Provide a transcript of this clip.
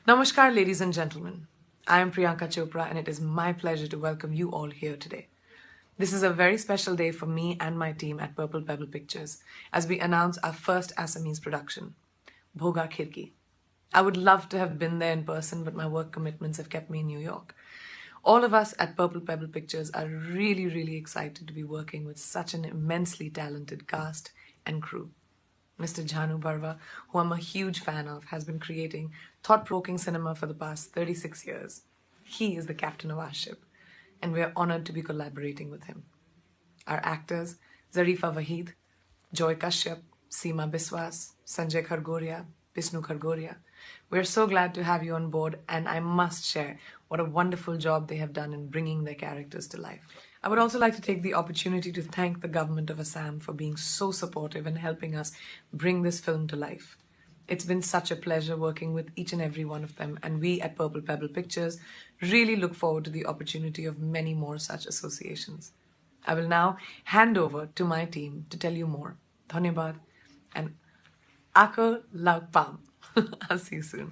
Namaskar, ladies and gentlemen. I am Priyanka Chopra, and it is my pleasure to welcome you all here today. This is a very special day for me and my team at Purple Pebble Pictures as we announce our first Assamese production, Bhoga Khirki. I would love to have been there in person, but my work commitments have kept me in New York. All of us at Purple Pebble Pictures are really excited to be working with such an immensely talented cast and crew. Mr. Jhanu Barva, who I'm a huge fan of, has been creating thought-provoking cinema for the past 36 years. He is the captain of our ship, and we are honored to be collaborating with him. Our actors, Zarifa Waheed, Joy Kashyap, Seema Biswas, Sanjay Khargoria, Vishnu Khargoria. We're so glad to have you on board, and I must share what a wonderful job they have done in bringing their characters to life. I would also like to take the opportunity to thank the government of Assam for being so supportive and helping us bring this film to life. It's been such a pleasure working with each and every one of them, and we at Purple Pebble Pictures really look forward to the opportunity of many more such associations. I will now hand over to my team to tell you more. Dhanyabad and Ako Laukpam. I'll see you soon.